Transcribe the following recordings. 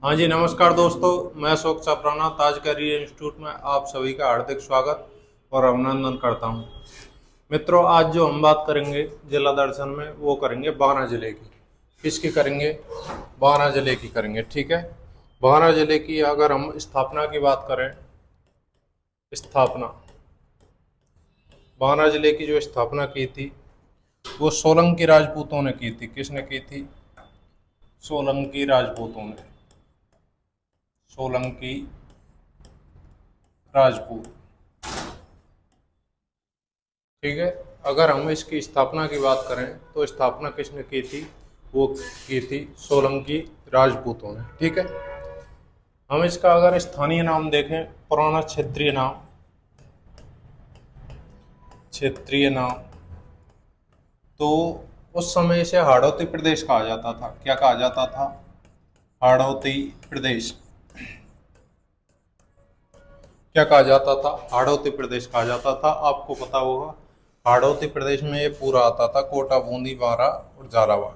हाँ जी, नमस्कार दोस्तों। मैं अशोक चपराना ताज कैरियर इंस्टीट्यूट में आप सभी का हार्दिक स्वागत और अभिनंदन करता हूँ। मित्रों, आज जो हम बात करेंगे जिला दर्शन में, वो करेंगे बारां जिले की। किसकी करेंगे? बारां जिले की करेंगे, ठीक है। बारां जिले की अगर हम स्थापना की बात करें, स्थापना, बारां जिले की जो स्थापना की थी वो सोलंकी राजपूतों ने की थी। किसने की थी? सोलंकी राजपूतों ने। सोलंकी राजपूत, ठीक है। अगर हम इसकी स्थापना की बात करें तो स्थापना किसने की थी? वो की थी सोलंकी राजपूतों ने, ठीक है। हम इसका अगर स्थानीय नाम देखें, पुराना क्षेत्रीय नाम, क्षेत्रीय नाम, तो उस समय इसे हाड़ौती प्रदेश कहा जाता था। क्या कहा जाता था? हाड़ौती प्रदेश। क्या कहा जाता था? हाड़ौती प्रदेश कहा जाता था। आपको पता होगा, हाड़ौती प्रदेश में ये पूरा आता था, कोटा, बूंदी, बारा और झालावाड़।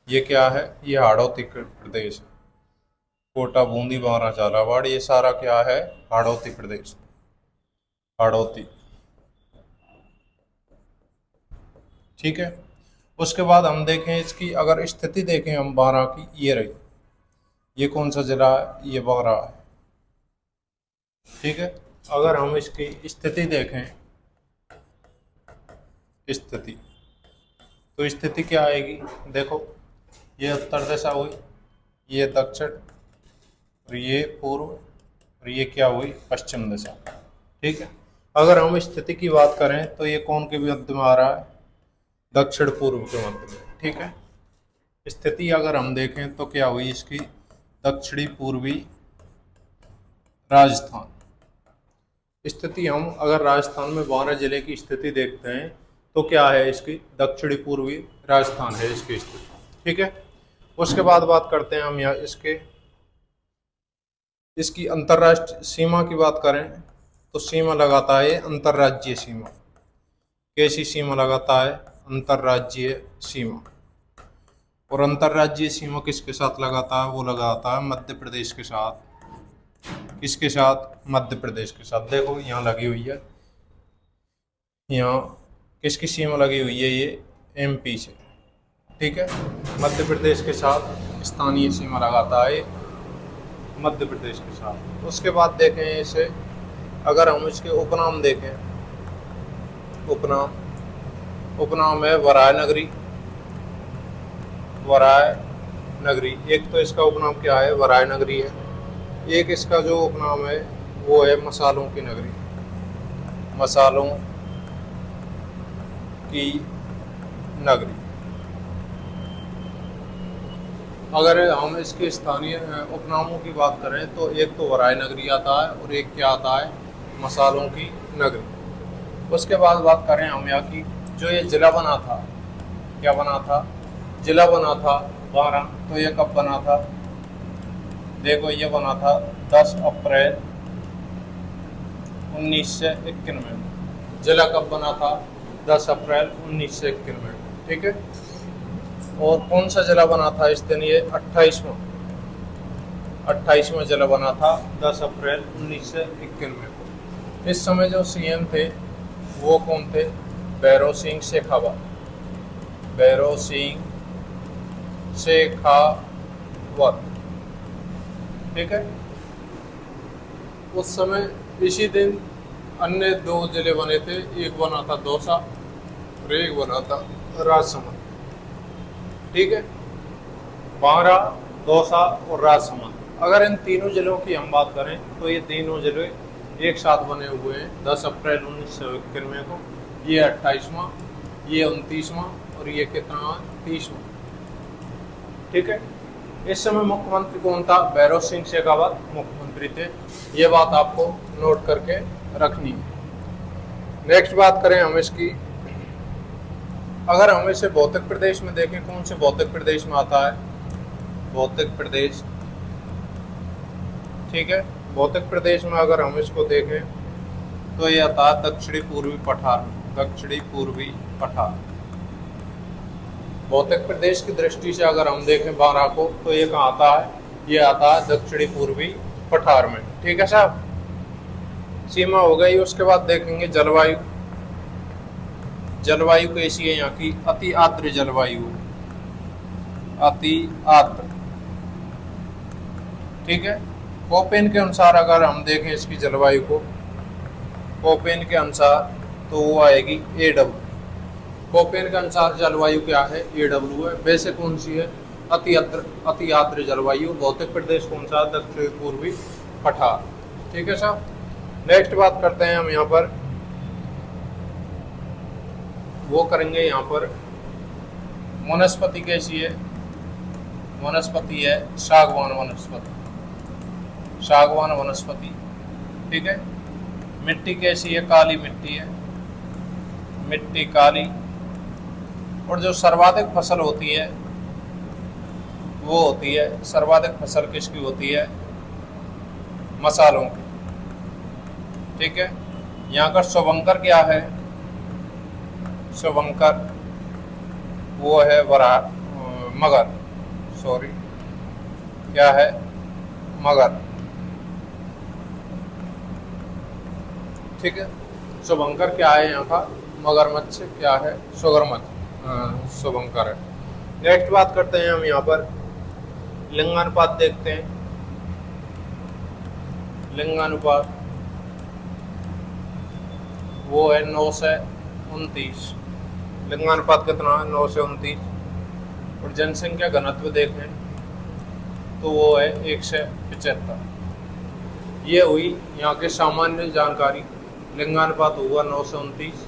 ये क्या है? ये हाड़ौती प्रदेश है। कोटा, बूंदी, बारा, झालावाड़, ये सारा क्या है? हाड़ौती प्रदेश। हाड़ौती, ठीक है। उसके बाद हम देखें इसकी अगर स्थिति देखें हम बारा की, ये रही। ये कौन सा जिला है? ये बारा है, ठीक है। अगर हम इसकी स्थिति देखें, स्थिति, तो स्थिति क्या आएगी? देखो, ये उत्तर दिशा हुई, ये दक्षिण, और ये पूर्व, और ये क्या हुई? पश्चिम दिशा, ठीक है। अगर हम स्थिति की बात करें तो ये कौन के मध्य में आ रहा है? दक्षिण पूर्व के मध्य में, ठीक है। स्थिति अगर हम देखें तो क्या हुई इसकी? दक्षिणी पूर्वी राजस्थान। स्थिति हम अगर राजस्थान में 12 जिले की स्थिति देखते हैं तो क्या है इसकी? दक्षिणी पूर्वी राजस्थान है इसकी स्थिति, ठीक है। उसके बाद बात करते हैं हम यहाँ इसकी अंतर्राष्ट्रीय सीमा की बात करें तो सीमा लगाता है अंतर्राज्यीय सीमा। कैसी सीमा लगाता है? अंतर्राज्यीय सीमा। और अंतर्राज्यीय सीमा किसके साथ लगाता है? वो लगाता है मध्य प्रदेश के साथ। किसके साथ? मध्य प्रदेश के साथ। देखो यहाँ लगी हुई है, यहाँ किसकी सीमा लगी हुई है? ये एमपी से, ठीक है। मध्य प्रदेश के साथ स्थानीय सीमा लगाता है मध्य प्रदेश के साथ। उसके बाद देखें इसे, अगर हम इसके उपनाम देखें, उपनाम, उपनाम है वराय नगरी। वराय नगरी, एक तो इसका उपनाम क्या है? वराय नगरी है। एक इसका जो उपनाम है वो है मसालों की नगरी। मसालों की नगरी। अगर हम इसके स्थानीय उपनामों की बात करें तो एक तो वराय नगरी आता है और एक क्या आता है? मसालों की नगरी। उसके बाद बात करें हम यहाँ की, जो ये जिला बना था, क्या बना था? जिला बना था 12। तो ये कब बना था? देखो, ये बना था 10 अप्रैल 1991। जिला कब बना था? 10 अप्रैल 1991, ठीक है। और कौन सा जिला बना था इस दिन? ये 28वां जिला बना था 10 अप्रैल 1991 को। इस समय जो सीएम थे वो कौन थे? भैरों सिंह शेखावत। भैरों सिंह शेखावत, ठीक है। उस समय इसी दिन अन्य 2 जिले बने थे, एक बना था दौसा और एक बना था राजसमंद, ठीक है। बारा, दौसा और राजसमंद, अगर इन तीनों जिलों की हम बात करें तो ये तीनों जिले एक साथ बने हुए हैं 10 अप्रैल 1991 को। ये 28वां, ये 29वां और ये कितना? 30वां, ठीक है। इस समय मुख्यमंत्री कौन था? भैरव सिंह शेखावत मुख्यमंत्री थे। ये बात आपको नोट करके रखनी है। नेक्स्ट बात करें हम इसकी, अगर हम इसे भौतिक प्रदेश में देखें, कौन से भौतिक प्रदेश में आता है? भौतिक प्रदेश, ठीक है। भौतिक प्रदेश में अगर हम इसको देखें तो ये आता है दक्षिणी पूर्वी पठार। दक्षिणी पूर्वी पठार। भौतिक प्रदेश की दृष्टि से अगर हम देखें 12 को तो ये कहाँ आता है? ये आता है दक्षिणी पूर्वी पठार में। ठीक है साहब, सीमा हो गई। उसके बाद देखेंगे जलवायु। जलवायु कैसी है यहाँ की? अति आर्द्र जलवायु, अति आर्द्र। ठीक है, कोपेन के अनुसार अगर हम देखें इसकी जलवायु को, कोपेन के अनुसार तो वो आएगी AW। कोपेन के अनुसार जलवायु क्या है? AW है। वैसे कौन सी है? अति आर्द्र जलवायु। भौतिक प्रदेश कौन सा? दक्षिण पूर्वी पठार। ठीक है साहब, नेक्स्ट बात करते हैं हम यहाँ पर, वो करेंगे यहाँ पर वनस्पति कैसी है? वनस्पति है सागवान वनस्पति, सागवान वनस्पति। ठीक है, मिट्टी कैसी है? काली मिट्टी है, मिट्टी काली। और जो सर्वाधिक फसल होती है वो होती है, सर्वाधिक फसल किसकी होती है? मसालों की। ठीक है, यहाँ का शुभंकर क्या है? शुभंकर वो है मगर, सॉरी क्या है? मगर। ठीक है, शुभंकर क्या है यहाँ का? मगरमच्छ क्या है? सुगरमच्छ, शुभंकर है। नेक्स्ट बात करते हैं हम यहाँ पर लिंगानुपात देखते हैं। लिंगानुपात वो है 9 से 29। लिंगानुपात कितना है? 9 से 29। और जनसंख्या घनत्व देखें तो वो है 1 से 75। ये हुई यहाँ के सामान्य जानकारी। लिंगानुपात हुआ 9 से 29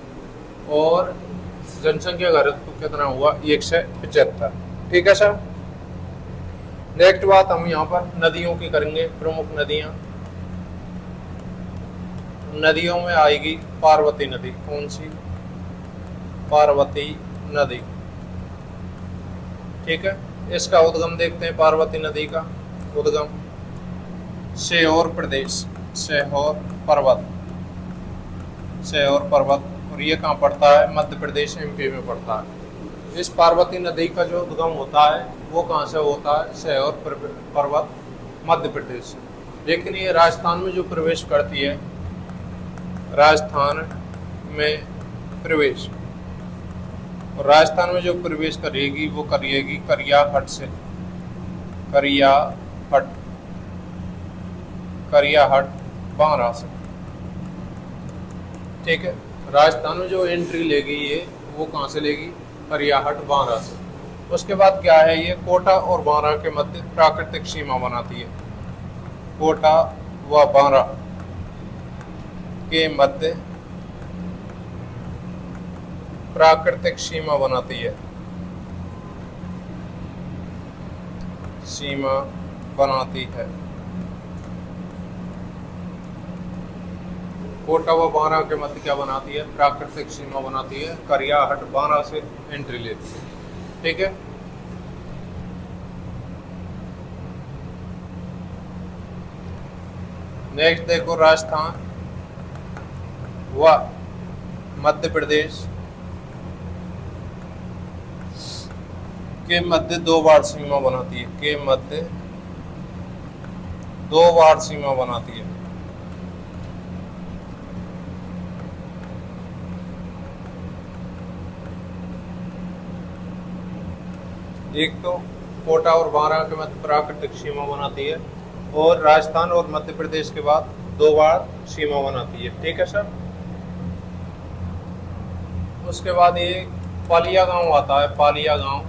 और जनसंख्या घनत्व कितना हुआ? 1 से 75। ठीक है सर, नेक्स्ट बात हम यहाँ पर नदियों की करेंगे। प्रमुख नदियाँ, नदियों में आएगी पार्वती नदी। कौन सी? पार्वती नदी। ठीक है, इसका उद्गम देखते हैं। पार्वती नदी का उद्गम सीहोर प्रदेश, सीहोर पर्वत, सीहोर पर्वत। और ये कहाँ पड़ता है? मध्य प्रदेश, MP में पड़ता है। इस पार्वती नदी का जो उद्गम होता है वो कहाँ से होता है? सीहोर पर्वत, मध्य प्रदेश। लेकिन ये राजस्थान में जो प्रवेश करती है, राजस्थान में प्रवेश, और राजस्थान में जो प्रवेश करेगी वो करेगी करियाहट से, करियाहट बांरा से। ठीक है, राजस्थान में जो एंट्री लेगी ये वो कहाँ से लेगी? करियाहट बांरा से। उसके बाद क्या है? ये कोटा और बांरा के मध्य प्राकृतिक सीमा बनाती है। कोटा व बांरा के मध्य प्राकृतिक सीमा बनाती है, सीमा बनाती है। कोटा व बांरा के मध्य क्या बनाती है? प्राकृतिक सीमा बनाती है। करियाहट बांरा से एंट्री लेती है। ठीक है, नेक्स्ट देखो, राजस्थान व मध्य प्रदेश के मध्य 2 बार सीमा बनाती है, के मध्य 2 बार सीमा बनाती है। एक तो कोटा और बांरा के मध्य प्राकृतिक सीमा बनाती है, और राजस्थान और मध्य प्रदेश के बाद 2 बार सीमा बनाती है। ठीक है सर, उसके बाद ये पालिया गांव आता है, पालिया गांव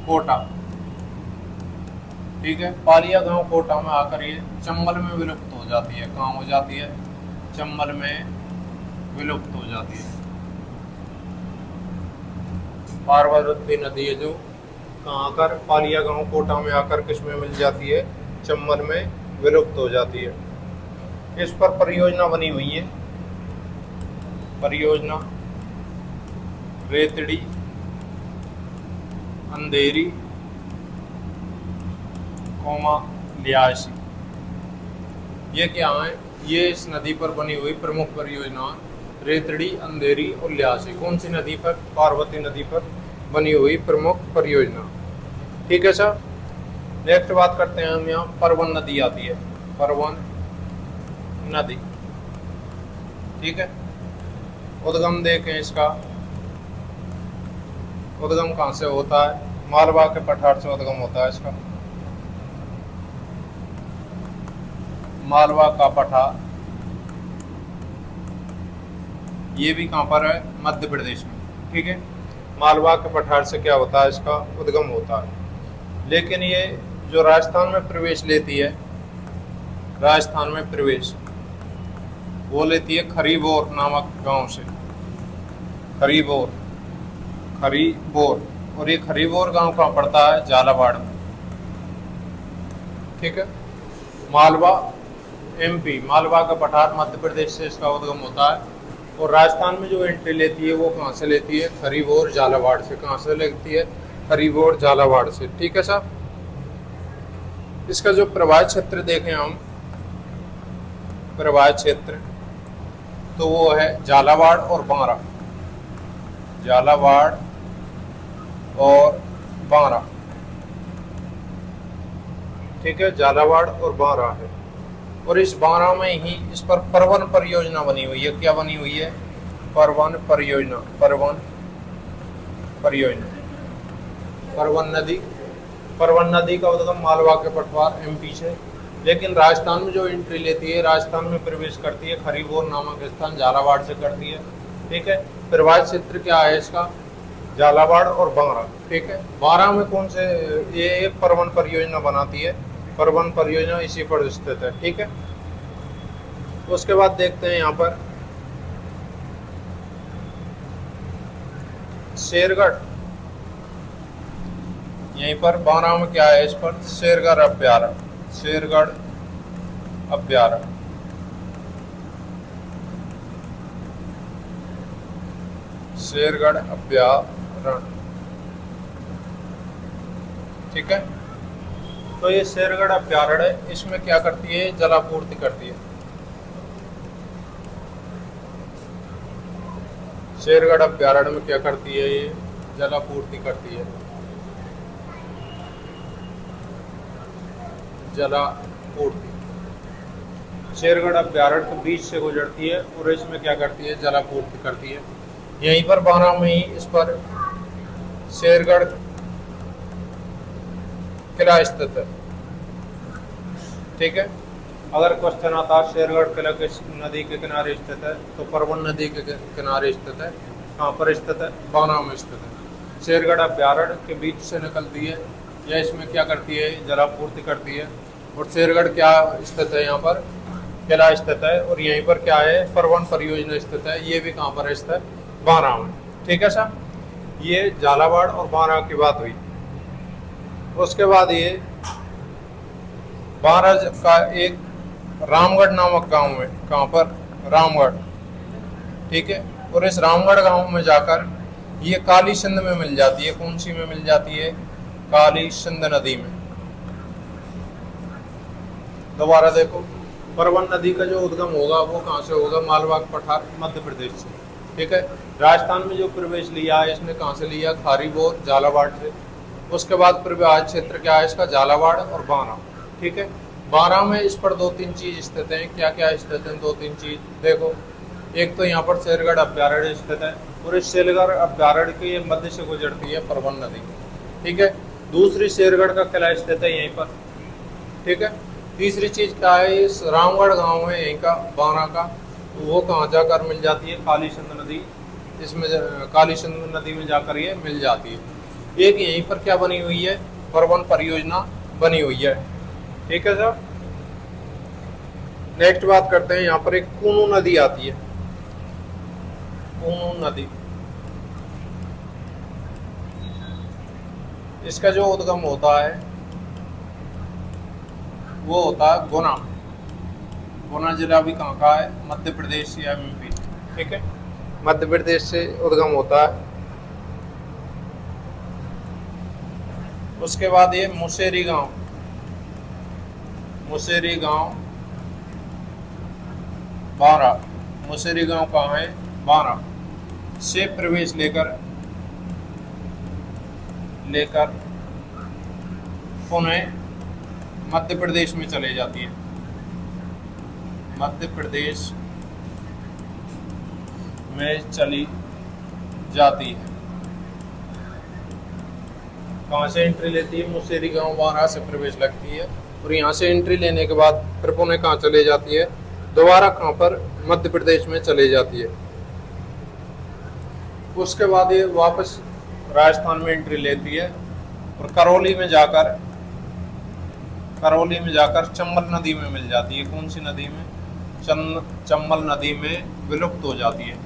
कोटा। ठीक है, पालिया गांव कोटा में आकर ये चंबल में विलुप्त हो जाती है। कहाँ हो जाती है? चंबल में विलुप्त हो जाती है। पार्वती नदी है जो कहाँ आकर, पालिया गांव कोटा में आकर किस में मिल जाती है? चंबल में विलुप्त हो जाती है। इस पर परियोजना बनी हुई है, परियोजना रेतड़ी अंधेरी लियासी। ये क्या है? ये इस नदी पर बनी हुई प्रमुख परियोजना रेतड़ी, अंधेरी और लियासी। कौन सी नदी पर? पार्वती नदी पर बनी हुई प्रमुख परियोजना। ठीक है सर। नेक्स्ट बात करते हैं हम, यहाँ परवन नदी आती है, परवन नदी, ठीक है। उद्गम देखें इसका, उद्गम कहाँ से होता है, मालवा के पठार से उद्गम होता है इसका, मालवा का पठार, ये भी कहाँ पर है, मध्य प्रदेश में, ठीक है। मालवा के पठार से क्या होता है, इसका उद्गम होता है। लेकिन ये जो राजस्थान में प्रवेश लेती है, राजस्थान में प्रवेश वो लेती है खरीबोर नामक गांव से, खरीबोर, खरीबोर, और ये खरीबोर गांव कहाँ पड़ता है, झालावाड़ में, ठीक है। मालवा एमपी, मालवा का पठार मध्य प्रदेश से इसका उद्गम होता है, और राजस्थान में जो एंट्री लेती है वो कहाँ से लेती है, खरीबोर झालावाड़ से। कहाँ से लेती है, खरीबोर झालावाड़ से, ठीक है साहब। इसका जो प्रवाह क्षेत्र देखें हम, प्रवाह क्षेत्र तो वो है झालावाड़ और बांरा, झालावाड़ और बांरा, ठीक है, झालावाड़ और बांरा है। और इस बांरा में ही इस पर परवन परियोजना बनी हुई है। क्या बनी हुई है, परवन परियोजना, परवन परियोजना, परवन नदी, परवन नदी का उद्गम मालवा के पठार एमपी से, लेकिन राजस्थान में जो एंट्री लेती है, राजस्थान में प्रवेश करती है खरीबोर नामक स्थान झालावाड़ से करती है, ठीक है। प्रवाह क्षेत्र क्या है इसका, झालावाड़ और बांरा, ठीक है। बांरा में कौन से, ये परवन परियोजना बनाती है, परवन परियोजना इसी पर स्थित है, ठीक है। उसके बाद देखते हैं यहाँ पर शेरगढ़, यहीं पर बांरा में क्या है, इस पर शेरगढ़ अभ्यारण्य, शेरगढ़ अभ्यारण्य, शेरगढ़ अभ्यारण्य, ठीक है। तो ये शेरगढ़ अभ्यारण्य है, इसमें क्या करती है, जलापूर्ति करती है। शेरगढ़ अभ्यारण्य में क्या करती है, ये जलापूर्ति करती है, जलापूर्ति। शेरगढ़ अभ्यारण्य के बीच से गुजरती है और इसमें क्या करती है, जलापूर्ति करती है। यहीं पर बांरा में ही इस पर शेरगढ़ किला स्थित है, ठीक है। अगर क्वेश्चन आता है शेरगढ़ किला किस नदी के किनारे स्थित है, तो परवन नदी के किनारे स्थित है। कहाँ पर स्थित है, बांरा में स्थित है। शेरगढ़ अभ्यारण्य के बीच से निकलती है, या इसमें क्या करती है, जलापूर्ति करती है। और शेरगढ़ क्या स्थित है, यहाँ पर किला स्थित है, और यहीं पर क्या है, परवन परियोजना स्थित है। ये भी कहाँ पर स्थित है, बांरा में, ठीक है साहब। ये झालावाड़ और बांरा की बात हुई। उसके बाद ये बांरा का एक रामगढ़ नामक गांव है, कहाँ पर, रामगढ़, ठीक है। और इस रामगढ़ गांव में जाकर ये काली सिंध में मिल जाती है। कौन सी में मिल जाती है, काली सिंध नदी में। दोबारा देखो, परवन नदी का जो उद्गम होगा वो कहाँ से होगा, मालवा पठार मध्य प्रदेश से, ठीक है। राजस्थान में जो प्रवेश लिया है इसने कहाँ से लिया, खरीबोर झालावाड़ से। उसके बाद प्रवाह क्षेत्र क्या है इसका, झालावाड़ और बांरा, ठीक है। बांरा में इस पर दो तीन चीज स्थित हैं। क्या क्या स्थित हैं, दो तीन चीज देखो। एक तो यहाँ पर शेरगढ़ अभ्यारण्य स्थित है, और इस शेरगढ़ अभ्यारण्य के मध्य से गुजरती है परवन नदी, ठीक है। दूसरी शेरगढ़ का किला स्थित है यहीं पर, ठीक है। तीसरी चीज क्या है, इस रामगढ़ गांव है यहीं का, बांरा का, वो कहाँ जाकर मिल जाती है, काली सिंध नदी, इसमें काली सिंध नदी में जाकर ये मिल जाती है। एक यहीं पर क्या बनी हुई है, परवन परियोजना बनी हुई है, ठीक है सर। नेक्स्ट बात करते हैं, यहाँ पर एक कूनू नदी आती है, कूनू नदी। इसका जो उद्गम होता है वो होता है गुना, गुना जिला भी कहाँ का है, मध्य प्रदेश या एमपी, ठीक है, मध्य प्रदेश से उद्गम होता है। उसके बाद ये मुसेरी गांव, मुसेरी गांव बांरा, मुसेरी गांव कहाँ है, बांरा से प्रवेश लेकर पुनः मध्य प्रदेश में चले जाती है। मध्य प्रदेश में चली जाती है। कहाँ से एंट्री लेती है? मुसेरी गांव बारह से प्रवेश लगती है और यहाँ से एंट्री लेने के बाद फिर पुणे कहाँ चले जाती है? दोबारा कहाँ पर? मध्य प्रदेश में चले जाती है। उसके बाद ये वापस राजस्थान में एंट्री लेती है और करौली में जाकर चंबल नदी में मिल जाती है। कौन सी नदी में? चंबल नदी में विलुप्त हो जाती है।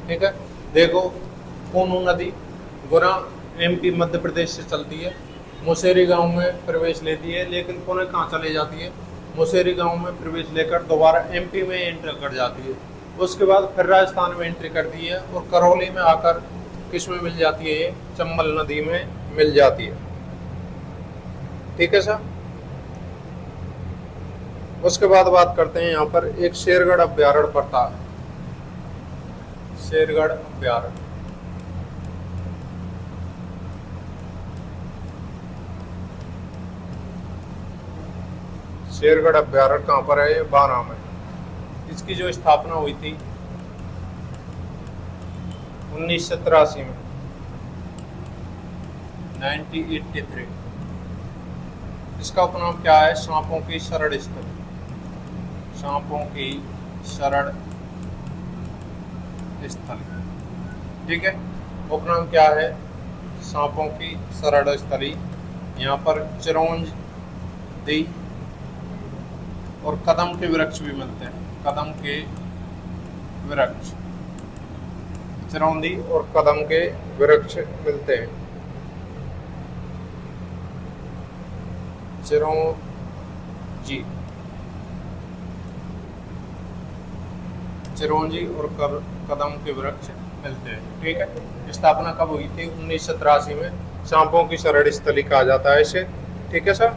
ठीक है, देखो कोनू नदी गुना एमपी मध्य प्रदेश से चलती है, मुसेरी गांव में प्रवेश लेती है, लेकिन पुणे कहाँ चले जाती है? मुसेरी गांव में प्रवेश लेकर दोबारा एमपी में एंटर कर जाती है। उसके बाद फिर राजस्थान में एंट्री करती है और करौली में आकर किस में मिल जाती है? ये चंबल नदी में मिल जाती है। ठीक है सर। उसके बाद बात करते हैं यहाँ पर एक शेरगढ़ अभ्यारण्य पड़ता है। शेरगढ़ अभ्यारण्य, शेरगढ़ अभ्यारण्य कहाँ पर है? ये बारां में। इसकी जो स्थापना हुई थी 1983 में, 1983। इसका उपनाम क्या है? सांपों की शरण स्थल। सांपों की शरण स्थल। ठीक है, उपनाम क्या है? सांपों की शरण स्थली। यहाँ पर चिरौंजी और कदम के वृक्ष भी मिलते हैं। कदम के वृक्ष, चिरौंजी और कदम के वृक्ष मिलते हैं। चिरौंजी और कदम के वृक्ष मिलते हैं। ठीक है, स्थापना कब हुई थी? 1983 में। सांपों की शरण स्थली कहा जाता है इसे। ठीक है सर।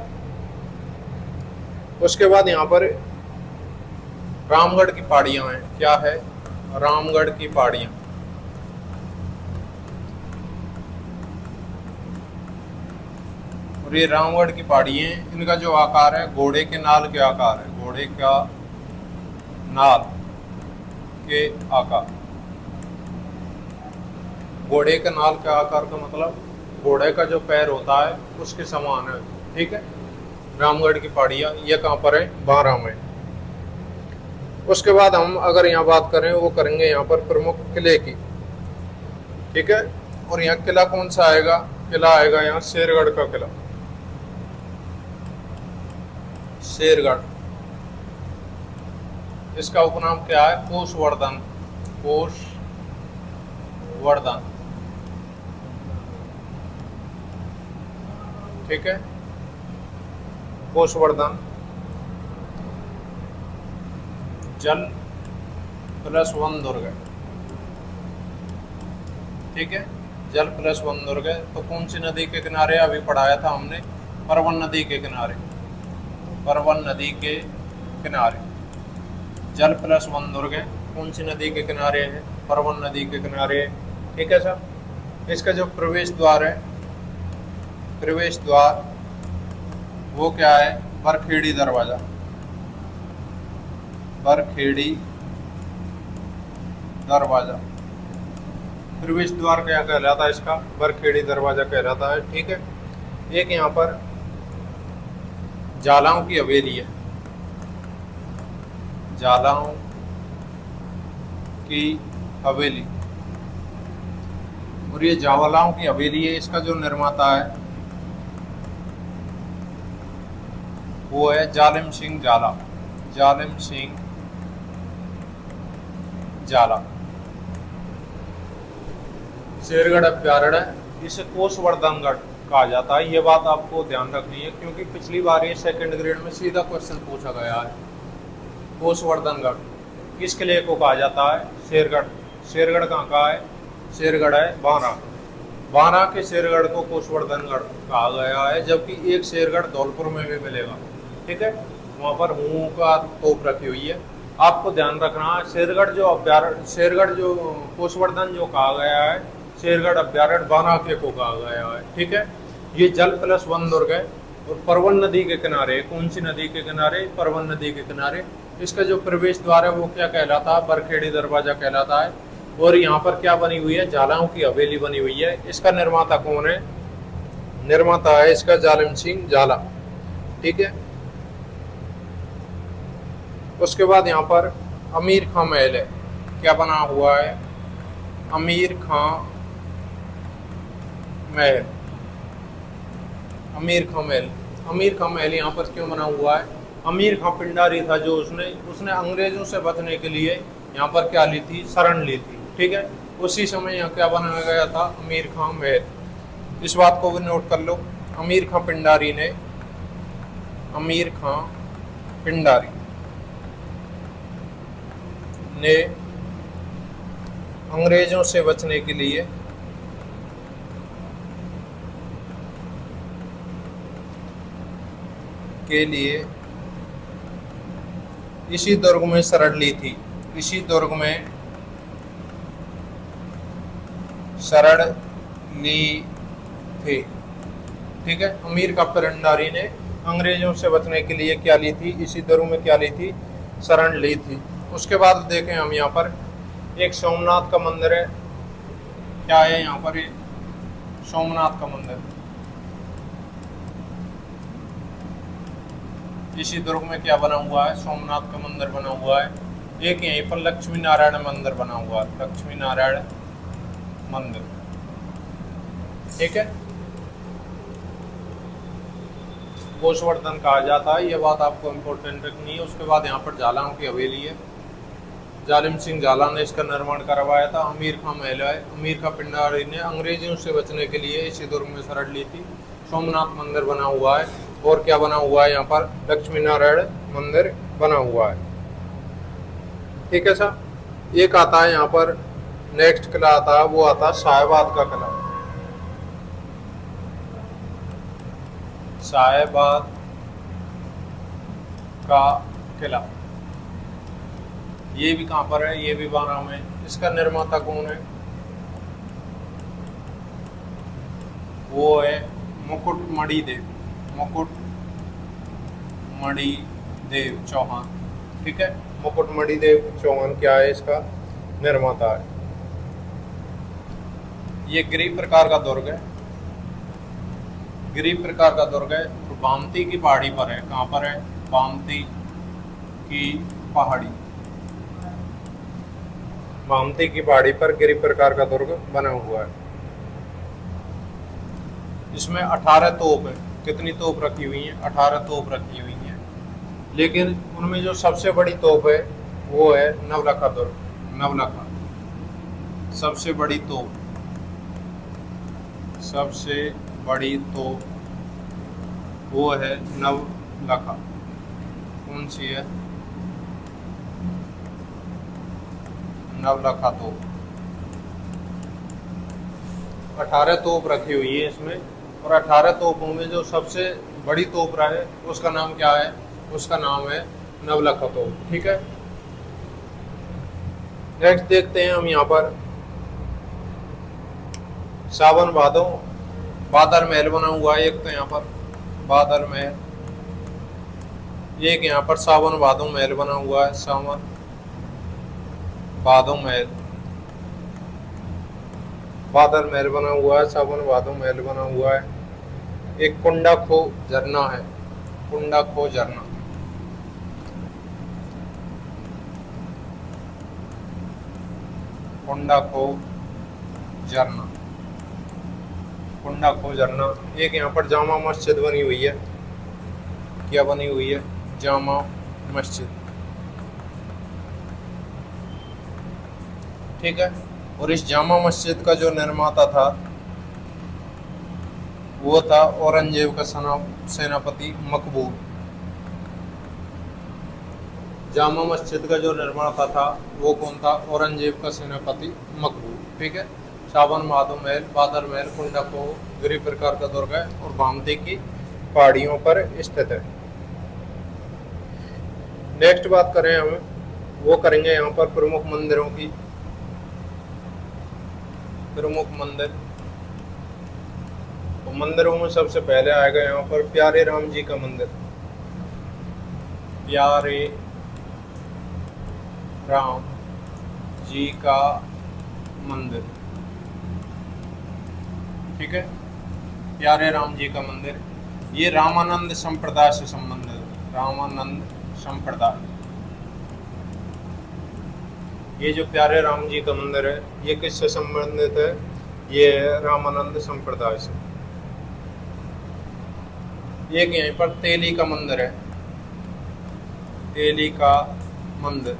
उसके बाद यहाँ पर रामगढ़ की पहाड़ियां हैं। क्या है? रामगढ़ की पहाड़ियां। और ये रामगढ़ की पहाड़ियां, इनका जो आकार है घोड़े के नाल के आकार है। घोड़े का नाल के आकार। घोड़े के नाल के आकार का मतलब घोड़े का जो पैर होता है उसके समान है। ठीक है, रामगढ़ की पहाड़ियां ये कहाँ पर है? बारां में। उसके बाद हम अगर यहाँ बात करें वो करेंगे यहाँ पर प्रमुख किले की। ठीक है, और यहाँ किला कौन सा आएगा? किला आएगा यहाँ शेरगढ़ का किला। शेरगढ़, इसका उपनाम क्या है? कोषवर्धन। कोषवर्धन। ठीक है, कोषवर्धन जल +1 दुर्ग। ठीक है, जल +1 दुर्ग। तो कौन सी नदी के किनारे? अभी पढ़ाया था हमने, परवन नदी के किनारे। परवन नदी के किनारे जल +1 दुर्ग। कौन सी नदी के किनारे है? परवन नदी के किनारे। ठीक है सर। इसका जो प्रवेश द्वार है, प्रवेश द्वार वो क्या है? बरखेड़ी दरवाजा। बरखेड़ी दरवाजा प्रवेश द्वार क्या कहलाता है? इसका बरखेड़ी दरवाजा कहलाता है। ठीक है, एक यहाँ पर जालाओं की हवेली है। जालाओं की हवेली, और ये जावलाओं की हवेली है। इसका जो निर्माता है वो है जालिम सिंह जाला। जालिम सिंह जाला। शेरगढ़ अभ्यारण्य, इसे कोषवर्धनगढ़ कहा जाता है। ये बात आपको ध्यान रखनी है क्योंकि पिछली बार ये सेकंड ग्रेड में सीधा क्वेश्चन पूछा गया है। कोषवर्धनगढ़ किस किले को कहा जाता है? शेरगढ़। शेरगढ़ कहाँ का है? शेरगढ़ है बारां। बारां के शेरगढ़ को कोषवर्धनगढ़ कहा गया है, जबकि एक शेरगढ़ धौलपुर में भी मिलेगा। ठीक है, वहाँ पर मुँह का तोप रखी हुई है। आपको ध्यान रखना, शेरगढ़ जो अभ्यारण्य, शेरगढ़ जो कोषवर्धन जो कहा गया है, शेरगढ़ अभ्यारण्य बानाके को कहा गया है। ठीक है, ये जल प्लस वन दुर्ग है और परवन नदी के किनारे। कौन सी नदी के किनारे? परवन नदी के किनारे। इसका जो प्रवेश द्वार है वो क्या कहलाता है? बरखेड़ी दरवाजा कहलाता है। और यहाँ पर क्या बनी हुई है? झालाओं की हवेली बनी हुई है। इसका निर्माता कौन है? निर्माता है इसका जालिम सिंह झाला। ठीक है, उसके बाद यहाँ पर अमीर खां महल है। क्या बना हुआ है? अमीर खां महल। अमीर खां महल, अमीर खां महल यहाँ पर क्यों बना हुआ है? अमीर खां पिंडारी था जो उसने अंग्रेजों से बचने के लिए यहाँ पर क्या ली थी? शरण ली थी। ठीक है, उसी समय यहाँ क्या बनाया गया था? अमीर खां महल। इस बात को भी नोट कर लो। अमीर खां पिंडारी ने, अमीर खां पिंडारी ने अंग्रेजों से बचने के लिए इसी दुर्ग में शरण ली थी। इसी दुर्ग में शरण ली थी। ठीक है, अमीर का पिंडारी ने अंग्रेजों से बचने के लिए क्या ली थी? इसी दुर्ग में क्या ली थी? शरण ली थी। उसके बाद देखें हम यहाँ पर एक सोमनाथ का मंदिर है। क्या है यहाँ पर? ये सोमनाथ का मंदिर। इसी दुर्ग में क्या बना हुआ है? सोमनाथ का मंदिर बना हुआ है। एक यहीं पर लक्ष्मी नारायण मंदिर बना हुआ है। लक्ष्मी नारायण मंदिर। ठीक है, कोषवर्धन कहा जाता है। यह बात आपको इम्पोर्टेंट रखनी है। उसके बाद यहाँ पर झालाओं की हवेली है। जालिम सिंह झाला ने इसका निर्माण करवाया था। अमीर खां महल है। अमीर खां पिंडारी ने अंग्रेजों से बचने के लिए इसी दुर्ग में शरण ली थी। सोमनाथ मंदिर बना हुआ है। और क्या बना हुआ है? यहाँ पर लक्ष्मी नारायण मंदिर बना हुआ है। ठीक है सर, एक आता है यहाँ पर नेक्स्ट किला आता है, वो आता है साहेबाद का किला। साहेबाद का किला, ये भी कहाँ पर है? ये भी बाना में। इसका निर्माता कौन है? वो है मुकुटमणि देव। मुकुटमणि देव चौहान। ठीक है, मुकुटमणि देव चौहान क्या है? इसका निर्माता है। ये गिरिह प्रकार का दुर्ग है। गिरिह प्रकार का दुर्ग है, तो बामती की पहाड़ी पर है। कहाँ पर है? बामती की पहाड़ी। बामती की पहाड़ी पर गिरिह प्रकार का दुर्ग बना हुआ है। इसमें 18 तोप है। कितनी तोप रखी हुई है? 18 तोप रखी हुई है। लेकिन उनमें जो सबसे बड़ी तोप है वो है नवलखा दुर्ग। नवलखा सबसे बड़ी तोप, सबसे बड़ी तोप वो है नवलखा। कौन सी है? नवलखा तोप। 18 तोप रखी हुई है इसमें, और 18 तोपों में जो सबसे बड़ी तोप रहा है उसका नाम क्या है? उसका नाम है नवलखा तोप। ठीक है, नेक्स्ट देखते हैं हम यहाँ पर सावन भादो बादल महल बना हुआ है। एक तो यहाँ पर बादल महल, एक यहाँ पर सावन भादो महल बना हुआ है। सावन भादो महल, बादल महल बना हुआ है। सावन भादो महल बना हुआ है। एक कुंडा खो झरना है। कुंडा खो झरना, कुंडा खो झरना, कुंडा खो झरना। एक यहाँ पर जामा मस्जिद बनी हुई है। क्या बनी हुई है? जामा मस्जिद। ठीक है, और इस जामा मस्जिद का जो निर्माता था वो था औरंगजेब का सेनापति मकबूल। जामा मस्जिद का जो निर्माता था वो कौन था? औरंगजेब का सेनापति मकबूल। ठीक है, सावन भादो महल, बादल महल, कुंडा खो गिरिह प्रकार का दुर्ग है और बामती की पहाड़ियों पर स्थित है। नेक्स्ट बात करें हम, वो करेंगे यहाँ पर प्रमुख मंदिरों की। प्रमुख मंदिर। तो मंदिरों में सबसे पहले आएगा यहाँ पर प्यारे राम जी का मंदिर। प्यारे राम जी का मंदिर, ठीक है। प्यारे राम जी का मंदिर ये रामानंद संप्रदाय से संबंधित है। रामानंद संप्रदाय, ये जो प्यारे राम जी का मंदिर है ये किससे संबंधित है? ये रामानंद संप्रदाय से। एक यहीं पर तेली का मंदिर है, तेली का मंदिर,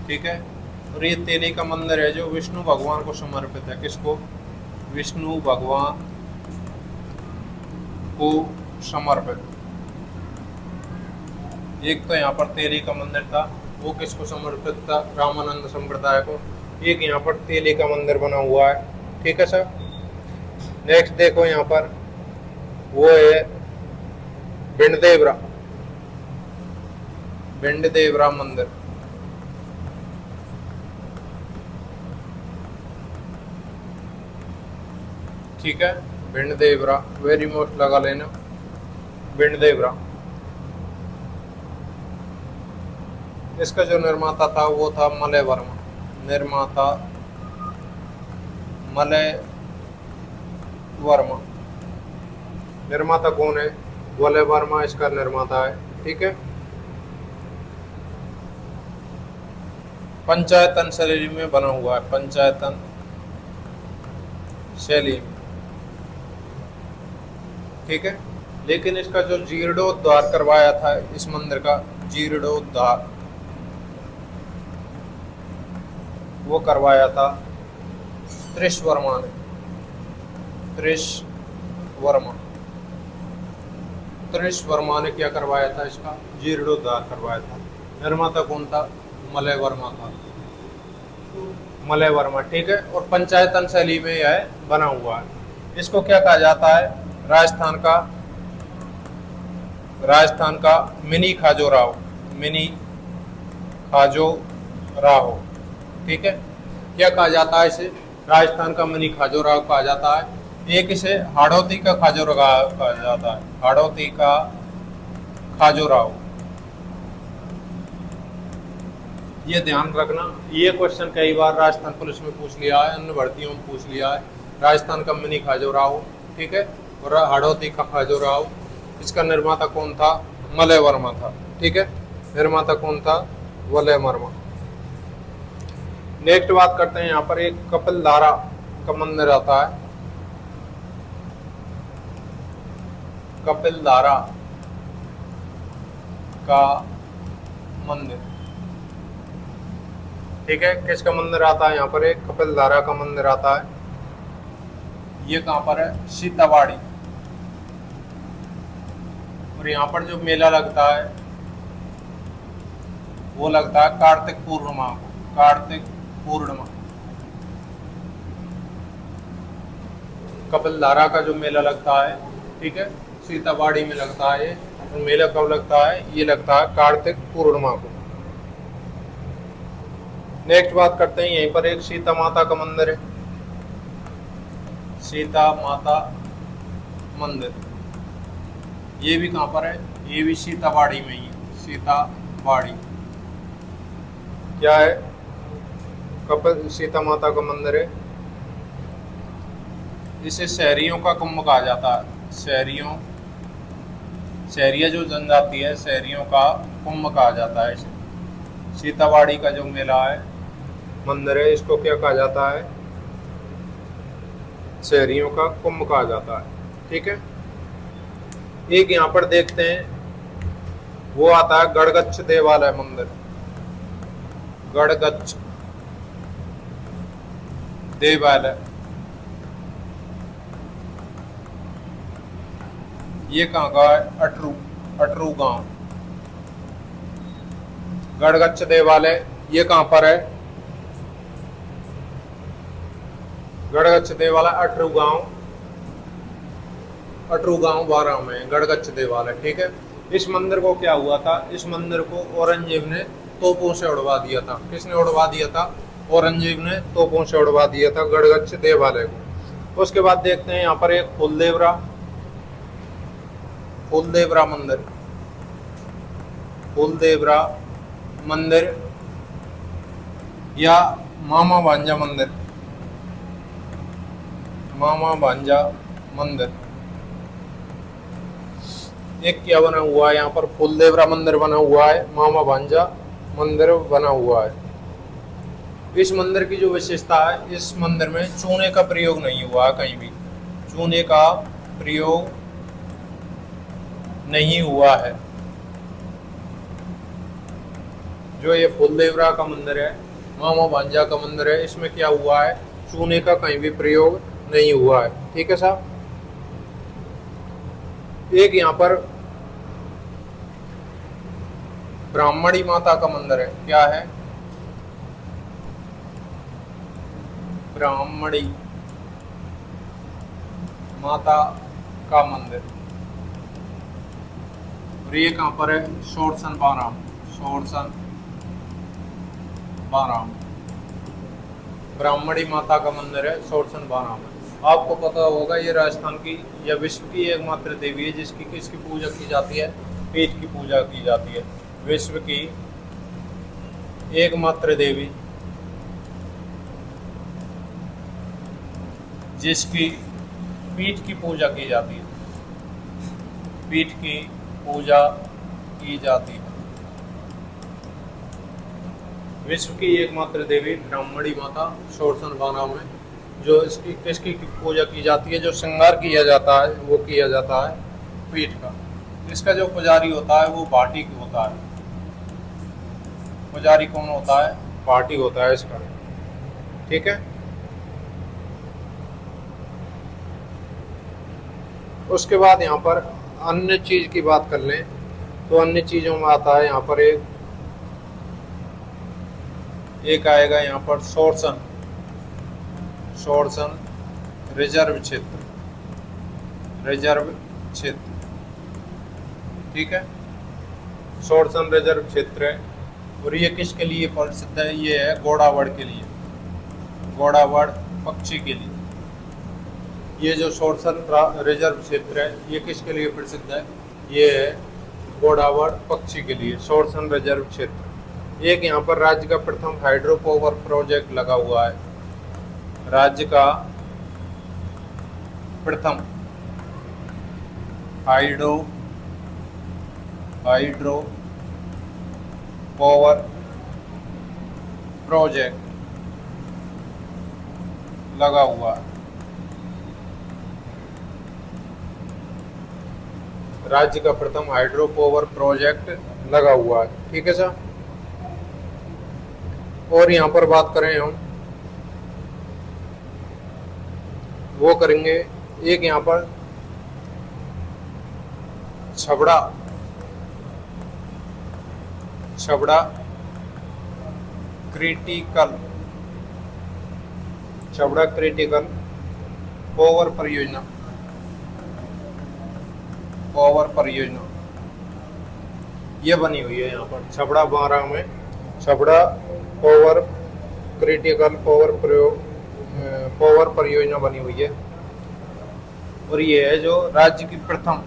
ठीक है। और ये तेली का मंदिर है जो विष्णु भगवान को समर्पित है। किसको? विष्णु भगवान को समर्पित। एक तो यहाँ पर तेली का मंदिर था, वो किसको समर्पित था? रामानंद संप्रदाय को। एक यहाँ पर तेली का मंदिर बना हुआ है, ठीक है सर। नेक्स्ट देखो यहाँ पर वो है भिंडदेवरा, भिंडदेवरा मंदिर, ठीक है। भिंडदेवरा वेरी मोस्ट लगा लेना, भिंडदेवरा। इसका जो निर्माता था वो था मलय वर्मा, निर्माता मलय वर्मा। निर्माता कौन है? मलय वर्मा इसका निर्माता है, ठीक है। पंचायतन शैली में बना हुआ है, पंचायतन शैली में, ठीक है। लेकिन इसका जो जीर्णोद्धार करवाया था इस मंदिर का, जीर्णोद्धार वो करवाया था त्रिश वर्मा ने, त्रिश वर्मा। त्रिश वर्मा ने क्या करवाया था? इसका जीर्णोद्धार करवाया था। निर्माता कौन था? मलय वर्मा था, मलय वर्मा, ठीक है। और पंचायतन शैली में यह बना हुआ है। इसको क्या कहा जाता है? राजस्थान का मिनी खाजोराहो, मिनी खाजोराहो, ठीक है। क्या कहा जाता है इसे? राजस्थान का मिनी खाजोराहो कहा जाता है। एक इसे हाड़ौती का खाजोराहो कहा जाता है, हाड़ौती का खाजोराहो। ये ध्यान रखना, ये क्वेश्चन कई बार राजस्थान पुलिस में पूछ लिया है, अन्य भर्तियों में पूछ लिया है। राजस्थान का मिनी खाजोराहो, ठीक है, और हाड़ौती का खाजोराहो। इसका निर्माता कौन था? मलय वर्मा था, ठीक है। निर्माता कौन था? मलय वर्मा। नेक्स्ट बात करते हैं, यहाँ पर एक कपिलधारा का मंदिर आता है, कपिलधारा का मंदिर, ठीक है। किसका मंदिर आता है? यहाँ पर एक कपिलधारा का मंदिर आता है। ये कहाँ पर है? सीतावाड़ी। और यहाँ पर जो मेला लगता है वो लगता है कार्तिक पूर्णिमा को, कार्तिक पूर्णिमा। कपिलधारा का जो मेला लगता है, ठीक है, सीतावाड़ी में लगता है। और मेला कब लगता है? ये लगता है कार्तिक पूर्णिमा को। नेक्स्ट बात करते हैं, यहीं पर एक सीता माता का मंदिर है, सीता माता मंदिर। ये भी कहाँ पर है? ये भी सीतावाड़ी में ही है, सीतावाड़ी। क्या है? कपिल सीता माता का मंदिर है। इसे शहरियों का कुंभ कहा जाता है, शहरिया जो जनजाति है, शहरियों का कुंभ कहा जाता है इसे। सीतावाड़ी का जो मेला है, मंदिर है, इसको क्या कहा जाता है? शहरियों का कुंभ कहा जाता है, ठीक है। एक यहाँ पर देखते हैं, वो आता है गड़गच्छ देवालय मंदिर, गड़गच्छ देवालय। ये कहाँ का है? अटरू गांव। गड़गच्छ देवालय ये कहाँ पर है? गड़गच्छ देवालय अटरू गांव 12 में गड़गच्छ देवालय, ठीक है। इस मंदिर को क्या हुआ था? इस मंदिर को औरंगजेब ने तोपों से उड़वा दिया था। किसने उड़वा दिया था? औरंगजेब ने तोपों से उड़वा दिया था गढ़गच्छ देवालय को। उसके बाद देखते हैं यहाँ पर एक फूलदेवरा मंदिर, फूलदेवरा मंदिर या मामा भांजा मंदिर, मामा भांजा मंदिर। एक क्या बना हुआ है यहाँ पर, फूलदेवरा मंदिर बना हुआ है, मामा भांजा मंदिर बना हुआ है। इस मंदिर की जो विशेषता है, इस मंदिर में चूने का प्रयोग नहीं हुआ, कहीं भी चूने का प्रयोग नहीं हुआ है। जो ये फूलदेवरा का मंदिर है, मामा भांजा का मंदिर है, इसमें क्या हुआ है, चूने का कहीं भी प्रयोग नहीं हुआ है। ठीक है साहब। एक यहाँ पर ब्राह्मणी माता का मंदिर है, क्या है, ब्राह्मणी माता का मंदिर। और ये कहाँ पर है, शोरसन बाराम, शोरसन बाराम, ब्राह्मणी माता का मंदिर है, शोरसन बाराम है। आपको पता होगा ये राजस्थान की या विश्व की एकमात्र देवी है जिसकी किसकी पूजा की जाती है, पीठ की पूजा की जाती है। विश्व की एकमात्र देवी जिसकी पीठ की पूजा की जाती है, पीठ की पूजा की जाती है। विश्व की एकमात्र देवी ब्राह्मणी माता शोरसन बाराम में, जो इसकी किसकी पूजा की जाती है, जो श्रृंगार किया जाता है वो किया जाता है पीठ का। इसका जो पुजारी होता है वो भाटी होता है। पुजारी कौन होता है, भाटी होता है इसका। ठीक है। उसके बाद यहाँ पर अन्य चीज की बात कर लें तो अन्य चीजों में आता है यहाँ पर एक आएगा यहाँ पर शोरसन, शोरसन रिजर्व क्षेत्र, रिजर्व क्षेत्र। ठीक है, शोरसन रिजर्व क्षेत्र है। और ये किसके लिए प्रसिद्ध है, ये है घोड़ावड़ के लिए, घोड़ावड़ पक्षी के लिए। ये जो शोरसन रिजर्व क्षेत्र है ये किसके लिए प्रसिद्ध है, ये है घोड़ावड़ पक्षी के लिए, शोरसन रिजर्व क्षेत्र। एक यहाँ पर राज्य का प्रथम हाइड्रो पावर प्रोजेक्ट लगा हुआ है, राज्य का प्रथम हाइड्रो पावर प्रोजेक्ट लगा हुआ है। राज्य का प्रथम हाइड्रो पावर प्रोजेक्ट लगा हुआ है। ठीक है सर। और यहाँ पर बात करें हम, वो करेंगे एक यहाँ पर छबड़ा क्रिटिकल पावर परियोजना ये बनी हुई है यहाँ पर छबड़ा बारां में, छबड़ा क्रिटिकल पावर परियोजना बनी हुई है। और ये है जो राज्य की प्रथम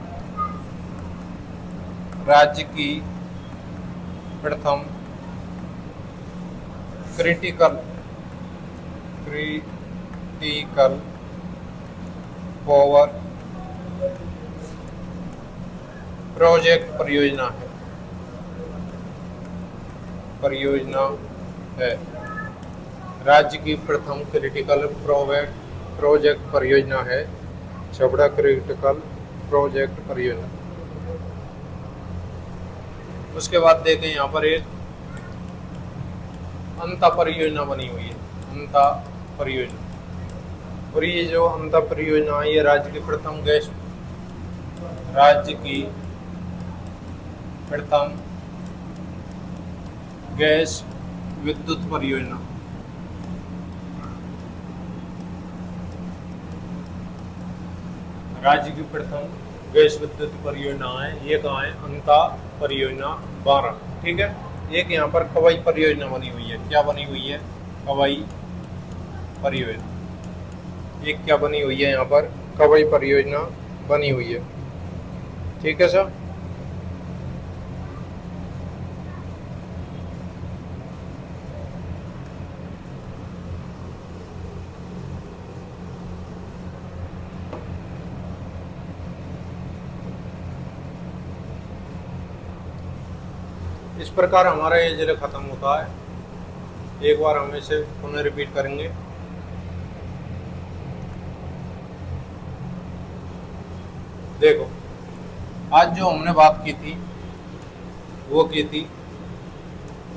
क्रिटिकल पावर प्रोजेक्ट परियोजना है। राज्य की प्रथम क्रिटिकल प्रोजेक्ट परियोजना है छबड़ा क्रिटिकल प्रोजेक्ट परियोजना। उसके बाद देखें यहाँ पर एक अंता परियोजना बनी हुई है, अंता परियोजना। और ये जो अंता परियोजना है ये राज्य की प्रथम गैस विद्युत परियोजना। राज्य की प्रथम गैस विद्युत परियोजना है, ये कहाँ है, अंता परियोजना बारां। ठीक है। एक यहाँ पर कवई परियोजना बनी हुई है, क्या बनी हुई है, कवई परियोजना, एक क्या बनी हुई है यहाँ पर, कवई परियोजना बनी हुई है। ठीक है सर। इस प्रकार हमारा ये जिले खत्म होता है। एक बार हम इसे पुनः रिपीट करेंगे। देखो, आज जो हमने बात की थी वो की थी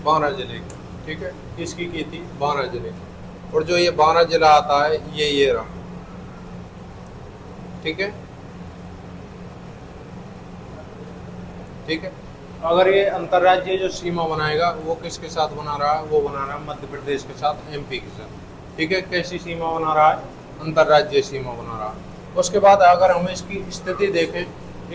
12 जिले की। ठीक है, किसकी की थी? 12 जिले की। और जो ये 12 जिला आता है ये रहा। ठीक है, ठीक है। अगर ये अंतर्राज्यीय जो सीमा बनाएगा वो किसके साथ बना रहा है? वो बना रहा है मध्य प्रदेश के साथ, एमपी के साथ। ठीक है, कैसी सीमा बना रहा है? अंतर्राज्यीय सीमा बना रहा है। उसके बाद अगर हम इसकी स्थिति देखें,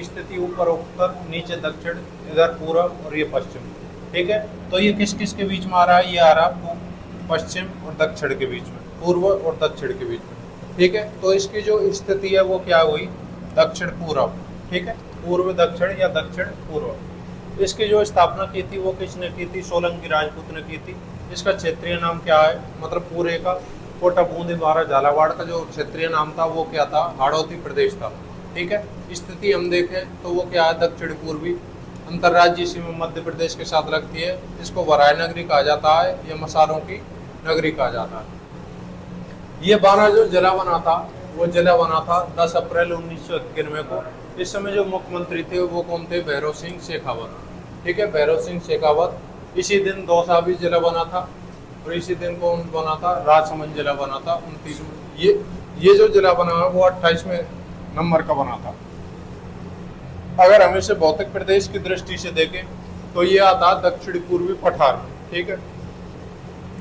स्थिति ऊपर उत्तर, नीचे दक्षिण, इधर पूर्व और ये पश्चिम। ठीक है, तो ये किस किस के बीच में आ रहा है? ये आ रहा है पश्चिम और दक्षिण के बीच में, पूर्व और दक्षिण के बीच में। ठीक है, तो इसकी जो स्थिति है वो क्या हुई? दक्षिण पूर्व। ठीक है, पूर्व दक्षिण या दक्षिण पूर्व। इसकी जो स्थापना की थी वो किसने की थी? सोलंकी राजपूत ने की थी। इसका क्षेत्रीय नाम क्या है? मतलब पूरे का कोटा बूंदी बारा झालावाड़ का जो क्षेत्रीय नाम था वो क्या था? हाड़ौती प्रदेश था। ठीक है, स्थिति हम देखें तो वो क्या है? दक्षिण पूर्वी। अंतर्राज्यीय सीमा मध्य प्रदेश के साथ लगती है। इसको वराय नगरी कहा जाता है या मसालों की नगरी कहा जाता है। ये 12 जो जिला बना था वो जिला बना था 10 अप्रैल 1991 को। इस समय जो मुख्यमंत्री थे वो कौन थे? भैरव सिंह शेखावत। ठीक है, भैरव सिंह शेखावत। इसी दिन दौसा भी जिला बना था और इसी दिन कौन बना था? राजसमंद जिला बना था 29 में। ये जो जिला बना है वो 28वें नंबर का बना था। अगर हम इसे भौतिक प्रदेश की दृष्टि से देखें तो ये आता दक्षिण पूर्वी पठार में। ठीक है,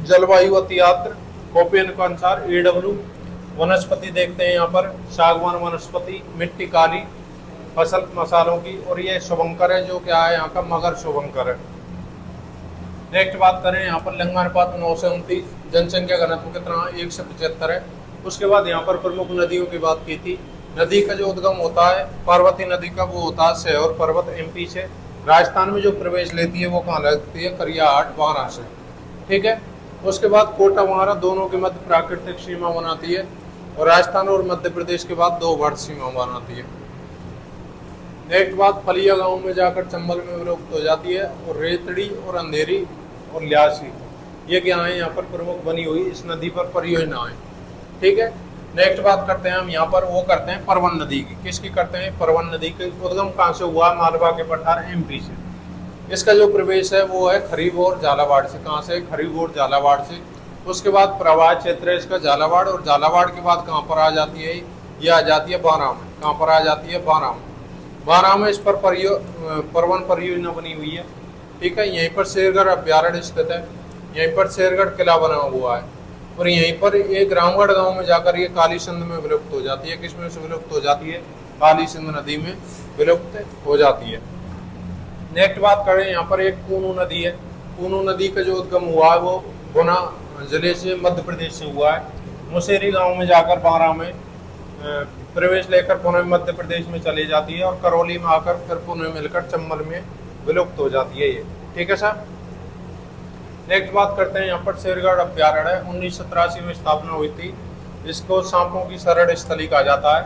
जलवायु अतिआर्द्र, कोपेन के अनुसार AW। वनस्पति देखते हैं यहाँ पर सागवान वनस्पति, मिट्टी काली, फसल मसालों की, और ये शुभंकर है जो क्या है यहाँ का? मगर शुभंकर है। नेक्स्ट बात करें यहाँ पर लिंगानुपात 9 से 29, जनसंख्या घनत्व कितना? 1 से 75 है। उसके बाद यहाँ पर प्रमुख नदियों की बात की थी। नदी का जो उद्गम होता है पार्वती नदी का, वो होता है सेहौर पर्वत MP से। राजस्थान में जो प्रवेश लेती है वो कहाँ लगती है? करियाहाट बारा से। ठीक है, उसके बाद कोटा बारा दोनों के मध्य प्राकृतिक सीमा बनाती है और राजस्थान और मध्य प्रदेश के बाद 2 वर्ष सीमा बनाती है। नेक्स्ट बात, फलिया गांव में जाकर चंबल में विलुप्त हो जाती है। और रेतड़ी और अंधेरी और ल्यासी ये क्या है यहाँ पर प्रमुख बनी हुई इस नदी पर परियोजना है। ठीक है, नेक्स्ट बात करते हैं हम यहाँ पर, वो करते हैं परवन नदी की। किसकी करते हैं? परवन नदी के उद्गम कहाँ से हुआ? मालवा के पठार MP से। इसका जो प्रवेश है वो है खरीब और झालावाड़ से। कहाँ से? खरीब और झालावाड़ से। उसके बाद प्रवाह क्षेत्र है इसका झालावाड़, और झालावाड़ के बाद कहाँ पर आ जाती है? ये आ जाती है बारा में। कहाँ पर आ जाती है? बारा में। बारा में इस पर परवन परियोजना बनी हुई है। ठीक है, यहीं पर शेरगढ़ अभ्यारण्य स्थित है। यहीं पर शेरगढ़ किला बना हुआ है और यहीं पर एक रामगढ़ गांव में जाकर ये काली सिंध में विलुप्त हो जाती है। किसमें से विलुप्त हो जाती है? काली सिंध नदी में विलुप्त हो जाती है। नेक्स्ट बात करें यहाँ पर एक कूनू नदी है। कूनू नदी का जो उद्गम हुआ है वो गुना जिले से मध्य प्रदेश से हुआ है। मुसेरी गांव में जाकर बारा में प्रवेश लेकर पुनः मध्य प्रदेश में चली जाती है और करौली में आकर फिर पुनः मिलकर चंबल में विलुप्त हो जाती है ये। ठीक है सर। नेक्स्ट बात करते हैं यहाँ पर शेरगढ़ अभ्यारण्य 1983 में स्थापना हुई थी। इसको सांपों की शरण स्थली कहा जाता है।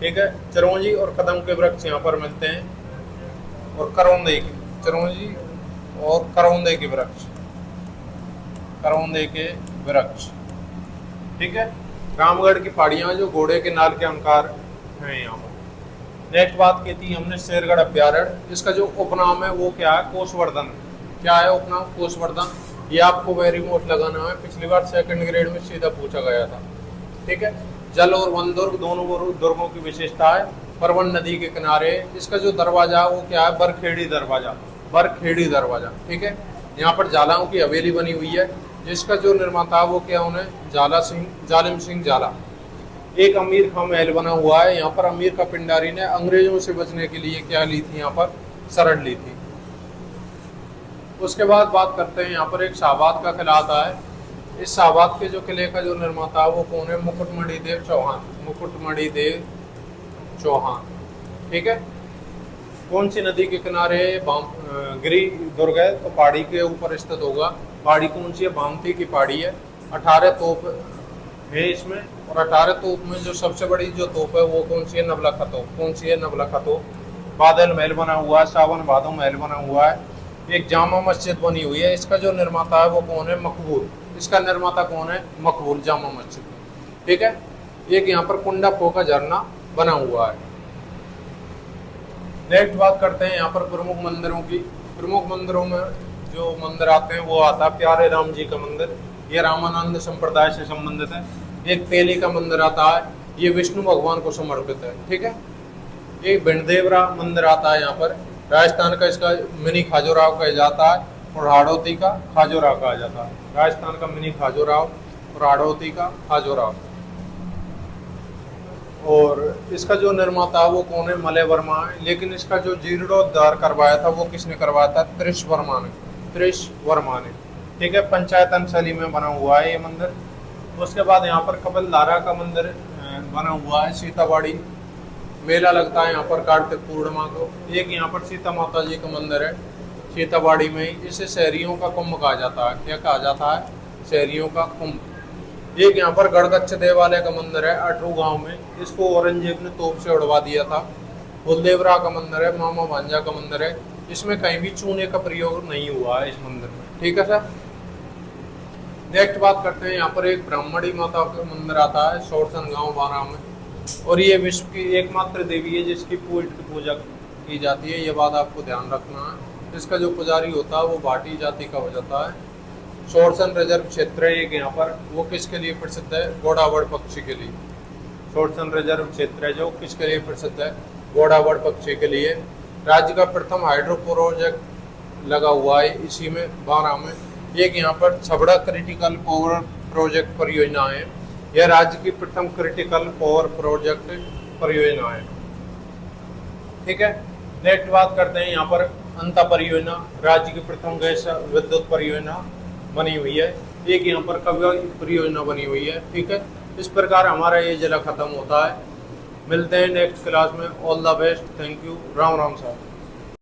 ठीक है, चिरौंजी और कदम के वृक्ष यहाँ पर मिलते हैं और करौंदे के, चिरौंजी और करौंदे के वृक्ष, करौंदे के वृक्ष। ठीक है, रामगढ़ की पहाड़ियाँ जो घोड़े के नाल के अंकार हैं यहाँ पर। नेक्स्ट बात की थी हमने शेरगढ़ अभ्यारण्य। इसका जो उपनाम है वो क्या है? कोसवर्धन। क्या है उपनाम? कोसवर्धन। ये आपको वेरी मोट लगाना है, पिछली बार सेकंड ग्रेड में सीधा पूछा गया था। ठीक है, जल और वन दुर्ग दोनों दुर्गों की विशेषता है। परवन नदी के किनारे। इसका जो दरवाजा वो क्या है? बरखेड़ी दरवाजा, बरखेड़ी दरवाजा। ठीक है, यहाँ पर जालाओं की हवेली बनी हुई है जिसका जो निर्माता वो क्या उन्हें जालिम सिंह जाला। एक अमीर का महल बना हुआ है यहाँ पर। अमीर का पिंडारी ने अंग्रेजों से बचने के लिए क्या ली थी? यहाँ पर शरण ली थी। उसके बाद बात करते हैं यहाँ पर एक शाहबाद का किला आता है। इस शाहबाद के जो किले का जो निर्माता है वो कौन है? मुकुटमणि देव चौहान। मुकुटमणि देव चौहान, ठीक है। कौन सी नदी के किनारे गिरी दुर्ग है? तो पहाड़ी के ऊपर स्थित होगा। पहाड़ी कौन सी है? बामती की पहाड़ी है। 18 तोप है इसमें, और 18 तोप में जो सबसे बड़ी जो तोप है वो कौन सी है? नवलखा तोप। कौन सी है? नवलखा तोप। बादल महल बना हुआ है, सावन भादो महल बना हुआ है। एक जामा मस्जिद बनी हुई है, इसका जो निर्माता है वो कौन है? मकबूल। इसका निर्माता कौन है? मकबूल, जामा मस्जिद, ठीक है। एक यहाँ पर कुंडा फो का झरना बना हुआ है। नेक्स्ट बात करते हैं यहाँ पर प्रमुख मंदिरों की। प्रमुख मंदिरों में जो मंदिर आते हैं वो आता है प्यारे राम जी का मंदिर, ये रामानंद संप्रदाय से संबंधित है। एक तेली का मंदिर आता है, ये विष्णु भगवान को समर्पित है, ठीक है। एक भिंडदेवरा मंदिर आता है यहाँ पर, राजस्थान का, इसका मिनी खाजोराव कहा जाता है, और हाड़ौती का खाजोराव कहा जाता है। राजस्थान का मिनी खाजोराव और हाड़ौती का खाजोराव। और इसका जो निर्माता है वो कौन है? मलय वर्मा है। लेकिन इसका जो जीर्णोद्धार करवाया था वो किसने करवाया था? त्रिश वर्मा ने। त्रिश वर्मा ने, ठीक है। पंचायतन शैली में बना हुआ है ये मंदिर। उसके बाद यहाँ पर कपिलधारा का मंदिर बना हुआ है। सीताबाड़ी मेला लगता है यहाँ पर कार्तिक पूर्णिमा को। एक यहाँ पर सीता माता जी का मंदिर है सीताबाड़ी में ही। इसे शहरियों का कुंभ कहा जाता है। क्या कहा जाता है? शहरियों का कुंभ। एक यहाँ पर गढ़गच्छ देवालय का मंदिर है अटरू गांव में, इसको औरंगजेब ने तोप से उड़वा दिया था। कुलदेवरा का मंदिर है, मामा भांजा का मंदिर है। इसमें कहीं भी चूने का प्रयोग नहीं हुआ है इस मंदिर में, ठीक है सर। नेक्स्ट बात करते हैं, यहाँ पर एक ब्राह्मणी माता का मंदिर आता है सोरसन गांव बारा में, और ये विश्व की एकमात्र देवी है जिसकी पूजा की जाती है। ये बात आपको ध्यान रखना है। इसका जो पुजारी होता है वो भाटी जाति का हो जाता है। सोरसन रिजर्व क्षेत्र है एक यहाँ पर, वो किसके लिए प्रसिद्ध है? घोड़ावड़ पक्षी के लिए। सोरसन रिजर्व क्षेत्र है जो किसके लिए प्रसिद्ध है? घोड़ावड़ पक्षी के लिए। राज्य का प्रथम हाइड्रो प्रोजेक्ट लगा हुआ है इसी में, बारा में। एक यहाँ पर छबड़ा क्रिटिकल पावर प्रोजेक्ट परियोजना है। यह राज्य की प्रथम क्रिटिकल पावर प्रोजेक्ट परियोजना है, ठीक है। नेक्स्ट बात करते हैं यहाँ पर अंता परियोजना, राज्य की प्रथम गैस विद्युत परियोजना बनी हुई है। एक यहाँ पर कव्य परियोजना बनी हुई है, ठीक है। इस प्रकार हमारा ये जिला खत्म होता है। मिलते हैं नेक्स्ट क्लास में। All the best, thank you, Ram Ram साहब।